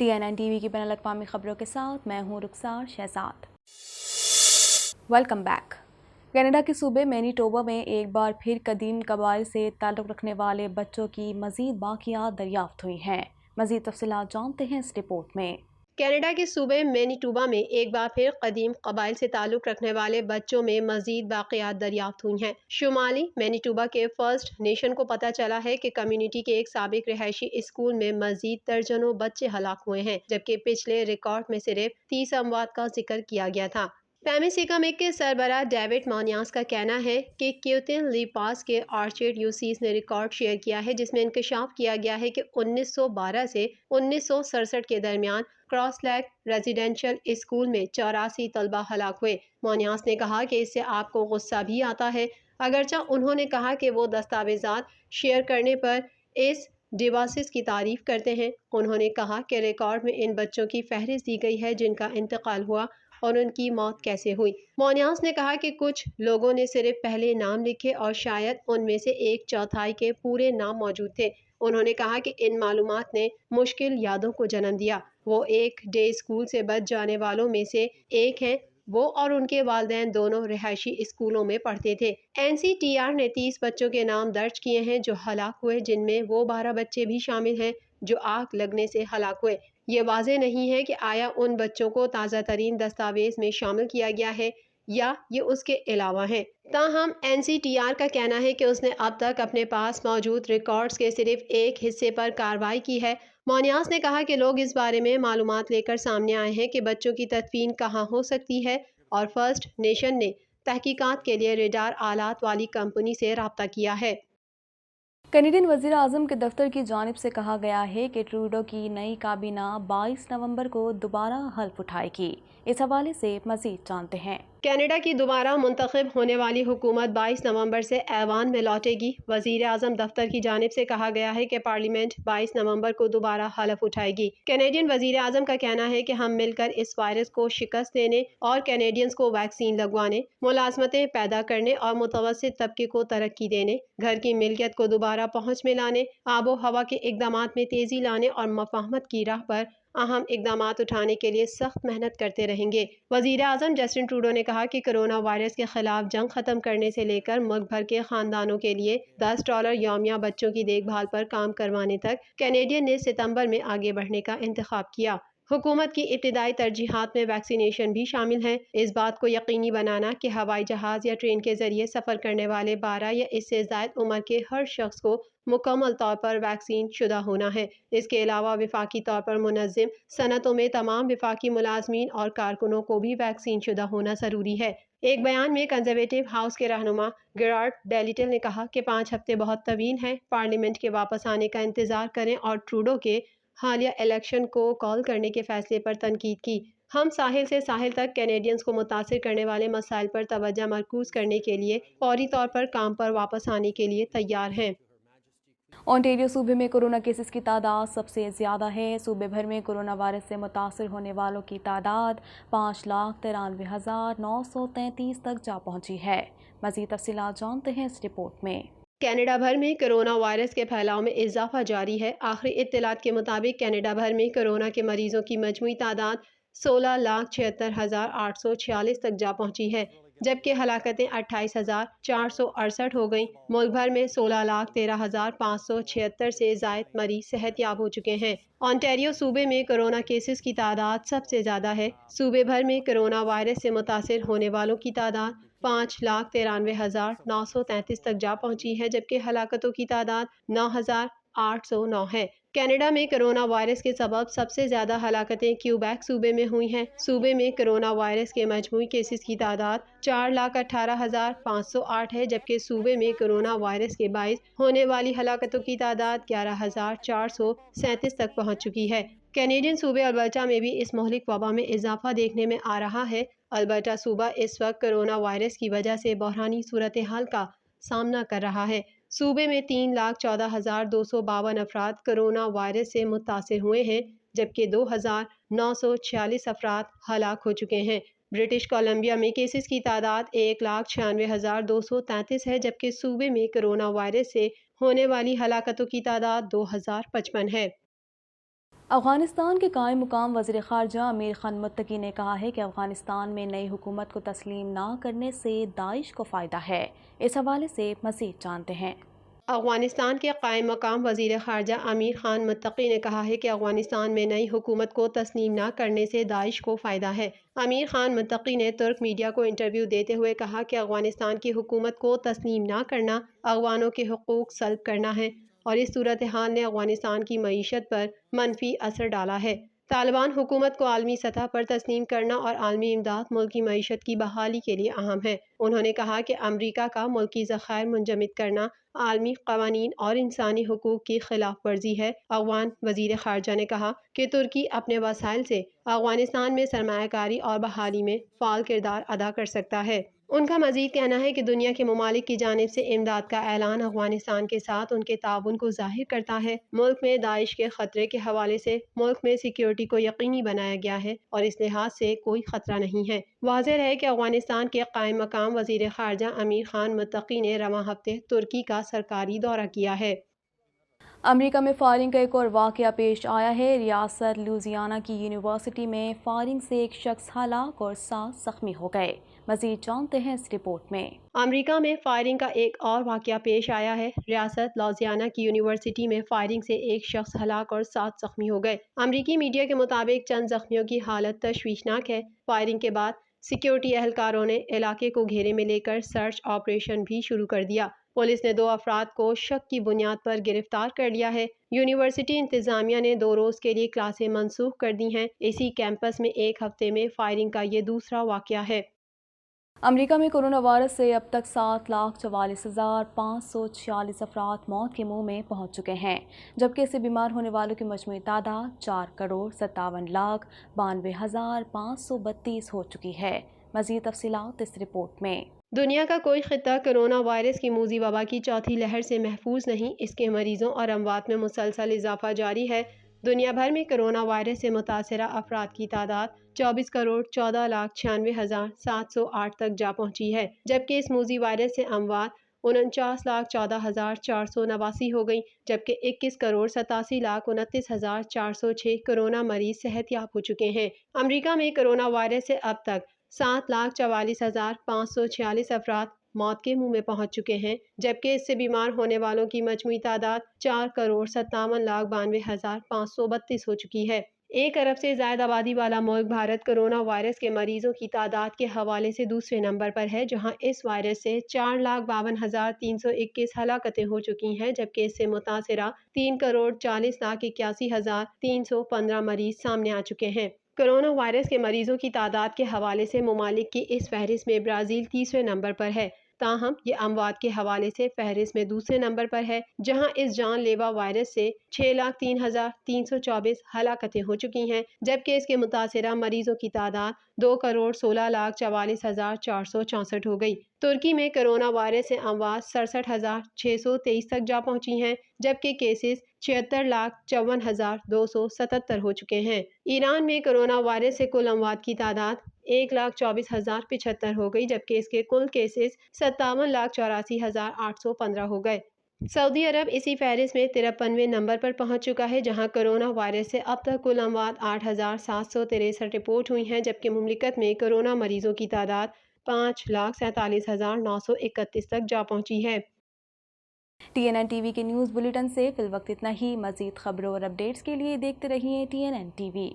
TNN TV کی بین الاقوامی خبروں کے ساتھ میں ہوں Rukhsar Shahzad. Welcome back. Canada کے صوبے مینیٹوبا میں ایک بار پھر قدیم قبائل سے تعلق رکھنے والے بچوں کی مزید باقیات دریافت ہوئی ہیں۔ مزید تفصیلات جانتے ہیں اس رپورٹ میں۔ کینیڈا کے صوبے مینیٹوبا میں ایک بار پھر قدیم قبائل سے تعلق رکھنے والے بچوں میں مزید باقیات دریافت ہوئی ہیں۔ شمالی مینیٹوبا کے فرسٹ نیشن کو پتہ چلا ہے کہ کمیونٹی کے ایک سابق رہائشی اسکول میں مزید درجنوں بچے ہلاک ہوئے ہیں، جبکہ پچھلے ریکارڈ میں صرف 30 اموات کا ذکر کیا گیا تھا۔ پیمی سیکامک کے سربراہ ڈیوڈ مانیاس کا کہنا ہے کہ کیوتن لی پاس کے آرچرڈ یوسیس نے ریکارڈ شیئر کیا ہے، جس میں انکشاف کیا گیا ہے کہ 1912 سے 1967 کے درمیان کراس لیک ریزیڈینشل اسکول میں 84 طلبہ ہلاک ہوئے۔ مانیاس نے کہا کہ اس سے آپ کو غصہ بھی آتا ہے، اگرچہ انہوں نے کہا کہ وہ دستاویزات شیئر کرنے پر اس ڈیوائسز کی تعریف کرتے ہیں۔ انہوں نے کہا کہ ریکارڈ میں ان بچوں کی فہرست دی گئی ہے جن کا انتقال ہوا اور ان کی موت کیسے ہوئی۔ مانیاس نے کہا کہ کچھ لوگوں نے صرف پہلے نام لکھے اور شاید ان میں سے ایک چوتھائی کے پورے نام موجود تھے۔ انہوں نے کہا کہ ان معلومات نے مشکل یادوں کو جنم دیا۔ وہ ایک ڈے اسکول سے بچ جانے والوں میں سے ایک ہیں۔ وہ اور ان کے والدین دونوں رہائشی اسکولوں میں پڑھتے تھے۔ NCTR نے 30 بچوں کے نام درج کیے ہیں جو ہلاک ہوئے، جن میں وہ 12 بچے بھی شامل ہیں جو آگ لگنے سے ہلاک ہوئے۔ یہ واضح نہیں ہے کہ آیا ان بچوں کو تازہ ترین دستاویز میں شامل کیا گیا ہے یا یہ اس کے علاوہ ہیں۔ تاہم NCTR کا کہنا ہے کہ اس نے اب تک اپنے پاس موجود ریکارڈز کے صرف ایک حصے پر کارروائی کی ہے۔ مانیاس نے کہا کہ لوگ اس بارے میں معلومات لے کر سامنے آئے ہیں کہ بچوں کی تدفین کہاں ہو سکتی ہے، اور فرسٹ نیشن نے تحقیقات کے لیے ریڈار آلات والی کمپنی سے رابطہ کیا ہے۔ کینیڈین وزیر اعظم کے دفتر کی جانب سے کہا گیا ہے کہ ٹروڈو کی نئی کابینہ 22 نومبر کو دوبارہ حلف اٹھائے گی۔ اس حوالے سے مزید جانتے ہیں۔ کینیڈا کی دوبارہ منتخب ہونے والی حکومت 22 نومبر سے ایوان میں لوٹے گی۔ وزیر اعظم دفتر کی جانب سے کہا گیا ہے کہ پارلیمنٹ 22 نومبر کو دوبارہ حلف اٹھائے گی۔ کینیڈین وزیر اعظم کا کہنا ہے کہ ہم مل کر اس وائرس کو شکست دینے اور کینیڈینز کو ویکسین لگوانے، ملازمتیں پیدا کرنے اور متوسط طبقے کو ترقی دینے، گھر کی ملکیت کو دوبارہ پہنچ میں لانے، آب و ہوا کے اقدامات میں تیزی لانے اور مفاہمت کی راہ پر اہم اقدامات اٹھانے کے لیے سخت محنت کرتے رہیں گے۔ وزیر اعظم جسٹن ٹروڈو نے کہا کہ کرونا وائرس کے خلاف جنگ ختم کرنے سے لے کر ملک بھر کے خاندانوں کے لیے $10 یومیہ بچوں کی دیکھ بھال پر کام کروانے تک کینیڈین نے ستمبر میں آگے بڑھنے کا انتخاب کیا۔ حکومت کی ابتدائی ترجیحات میں ویکسینیشن بھی شامل ہے۔ اس بات کو یقینی بنانا کہ ہوائی جہاز یا ٹرین کے ذریعے سفر کرنے والے 12 یا اس سے زائد عمر کے ہر شخص کو مکمل طور پر ویکسین شدہ ہونا ہے۔ اس کے علاوہ وفاقی طور پر منظم صنعتوں میں تمام وفاقی ملازمین اور کارکنوں کو بھی ویکسین شدہ ہونا ضروری ہے۔ ایک بیان میں کنزرویٹو ہاؤس کے رہنما گیرارڈ ڈیلیٹل نے کہا کہ 5 ہفتے بہت طویل ہیں۔ پارلیمنٹ کے واپس آنے کا انتظار کریں اور ٹروڈو کے حالیہ الیکشن کو کال کرنے کے فیصلے پر تنقید کی۔ ہم ساحل سے ساحل تک کینیڈینز کو متاثر کرنے والے مسائل پر توجہ مرکوز کرنے کے لیے فوری طور پر کام پر واپس آنے کے لیے تیار ہیں۔ اونٹیریو صوبے میں کورونا کیسز کی تعداد سب سے زیادہ ہے۔ صوبے بھر میں کورونا وائرس سے متاثر ہونے والوں کی تعداد 5,93,933 تک جا پہنچی ہے۔ مزید تفصیلات جانتے ہیں اس رپورٹ میں۔ کینیڈا بھر میں کرونا وائرس کے پھیلاؤ میں اضافہ جاری ہے۔ آخری اطلاعات کے مطابق کینیڈا بھر میں کورونا کے مریضوں کی مجموعی تعداد 16,76,846 تک جا پہنچی ہے، جبکہ ہلاکتیں 28,468 ہو گئیں۔ ملک بھر میں 16,13,576 سے زائد مریض صحت یاب ہو چکے ہیں۔ اونٹاریو صوبے میں کورونا کیسز کی تعداد سب سے زیادہ ہے۔ صوبے بھر میں کورونا وائرس سے متاثر ہونے والوں کی تعداد 5,93,933 تک جا پہنچی ہے، جبکہ ہلاکتوں کی تعداد 9,809 ہے۔ کینیڈا میں کرونا وائرس کے سبب سب سے زیادہ ہلاکتیں کیوبیک صوبے میں ہوئی ہیں۔ صوبے میں کرونا وائرس کے مجموعی کیسز کی تعداد 4,18,508 ہے، جبکہ صوبے میں کرونا وائرس کے باعث ہونے والی ہلاکتوں کی تعداد 11,437 تک پہنچ چکی ہے۔ کینیڈین صوبے البرٹا میں بھی اس مہلک وبا میں اضافہ دیکھنے میں آ رہا ہے۔ البرٹا صوبہ اس وقت کرونا وائرس کی وجہ سے بحرانی صورتحال کا سامنا کر رہا ہے۔ صوبے میں 3,14,252 افراد کرونا وائرس سے متاثر ہوئے ہیں، جبکہ 2,946 افراد ہلاک ہو چکے ہیں۔ برٹش کولمبیا میں کیسز کی تعداد 1,96,233 ہے، جبکہ صوبے میں کرونا وائرس سے ہونے والی ہلاکتوں کی تعداد 2,055 ہے۔ افغانستان کے قائم مقام وزیر خارجہ امیر خان متقی نے کہا ہے کہ افغانستان میں نئی حکومت کو تسلیم نہ کرنے سے داعش کو فائدہ ہے۔ اس حوالے سے مزید جانتے ہیں۔ افغانستان کے قائم مقام وزیر خارجہ امیر خان متقی نے کہا ہے کہ افغانستان میں نئی حکومت کو تسلیم نہ کرنے سے داعش کو فائدہ ہے۔ امیر خان متقی نے ترک میڈیا کو انٹرویو دیتے ہوئے کہا کہ افغانستان کی حکومت کو تسلیم نہ کرنا افغانوں کے حقوق سلب کرنا ہے اور اس صورتحال نے افغانستان کی معیشت پر منفی اثر ڈالا ہے۔ طالبان حکومت کو عالمی سطح پر تسلیم کرنا اور عالمی امداد ملک کی معیشت کی بحالی کے لیے اہم ہے۔ انہوں نے کہا کہ امریکہ کا ملکی ذخائر منجمد کرنا عالمی قوانین اور انسانی حقوق کی خلاف ورزی ہے۔ افغان وزیر خارجہ نے کہا کہ ترکی اپنے وسائل سے افغانستان میں سرمایہ کاری اور بحالی میں فعال کردار ادا کر سکتا ہے۔ ان کا مزید کہنا ہے کہ دنیا کے ممالک کی جانب سے امداد کا اعلان افغانستان کے ساتھ ان کے تعاون کو ظاہر کرتا ہے۔ ملک میں داعش کے خطرے کے حوالے سے ملک میں سیکیورٹی کو یقینی بنایا گیا ہے اور اس لحاظ سے کوئی خطرہ نہیں ہے۔ واضح رہے کہ افغانستان کے قائم مقام وزیر خارجہ امیر خان متقی نے رواں ہفتے ترکی کا سرکاری دورہ کیا ہے۔ امریکہ میں فائرنگ کا ایک اور واقعہ پیش آیا ہے۔ ریاست لوزیانہ کی یونیورسٹی میں فائرنگ سے ایک شخص ہلاک اور 7 زخمی ہو گئے۔ مزید جانتے ہیں اس رپورٹ میں۔ امریکہ میں فائرنگ کا ایک اور واقعہ پیش آیا ہے۔ ریاست لوزیانہ کی یونیورسٹی میں فائرنگ سے ایک شخص ہلاک اور 7 زخمی ہو گئے۔ امریکی میڈیا کے مطابق چند زخمیوں کی حالت تشویشناک ہے۔ فائرنگ کے بعد سیکیورٹی اہلکاروں نے علاقے کو گھیرے میں لے کر سرچ آپریشن بھی شروع کر دیا۔ پولیس نے 2 افراد کو شک کی بنیاد پر گرفتار کر لیا ہے۔ یونیورسٹی انتظامیہ نے 2 روز کے لیے کلاسیں منسوخ کر دی ہیں۔ اسی کیمپس میں ایک ہفتے میں فائرنگ کا یہ دوسرا واقعہ ہے۔ امریکہ میں کرونا وائرس سے اب تک 7,44,546 افراد موت کے منہ میں پہنچ چکے ہیں، جبکہ اس سے بیمار ہونے والوں کی مجموعی تعداد 4,57,92,532 ہو چکی ہے۔ مزید تفصیلات اس رپورٹ میں۔ دنیا کا کوئی خطہ کرونا وائرس کی موذی وبا کی چوتھی لہر سے محفوظ نہیں۔ اس کے مریضوں اور اموات میں مسلسل اضافہ جاری ہے۔ دنیا بھر میں کرونا وائرس سے متاثرہ افراد کی تعداد 24,14,96,708 تک جا پہنچی ہے، جبکہ اس موذی وائرس سے اموات 49,14,489 ہو گئی، جبکہ 21,87,29,406 کرونا مریض صحت یاب ہو چکے ہیں۔ امریکہ میں کرونا وائرس سے اب تک 7,44,546 افراد موت کے منہ میں پہنچ چکے ہیں، جبکہ اس سے بیمار ہونے والوں کی مجموعی تعداد 4,57,92,532 ہو چکی ہے۔ 1 ارب سے زائد آبادی والا ملک بھارت کرونا وائرس کے مریضوں کی تعداد کے حوالے سے دوسرے نمبر پر ہے، جہاں اس وائرس سے 4,52,321 ہلاکتیں ہو چکی ہیں، جبکہ اس سے متاثرہ 3,40,81,315 مریض سامنے آ چکے ہیں۔ کرونا وائرس کے مریضوں کی تعداد کے حوالے سے ممالک کی اس فہرست میں برازیل تیسرے نمبر پر ہے، تاہم یہ اموات کے حوالے سے فہرست میں دوسرے نمبر پر ہے، جہاں اس جان لیوا وائرس سے 6,03,324 ہلاکتیں ہو چکی ہیں، جبکہ اس کے متاثرہ مریضوں کی تعداد 2,16,44,464 ہو گئی۔ ترکی میں کرونا وائرس سے اموات 67,623 تک جا پہنچی ہیں، جبکہ کیسز 76,54,277 ہو چکے ہیں۔ ایران میں کرونا وائرس سے کل اموات کی تعداد 1,24,075 ہو گئی، جبکہ اس کے کل کیسز 57,84,815 ہو گئے۔ سعودی عرب اسی فہرست میں 53ویں نمبر پر پہنچ چکا ہے، جہاں کرونا وائرس سے اب تک کل اموات 8,763 رپورٹ ہوئی ہیں، جبکہ مملکت میں کرونا مریضوں کی تعداد 5,47,931 تک جا پہنچی ہے۔ TNN ٹی وی کے نیوز بلیٹن سے فی الوقت اتنا ہی۔ مزید خبروں اور اپڈیٹس کے لیے دیکھتے رہیے TNN ٹی وی۔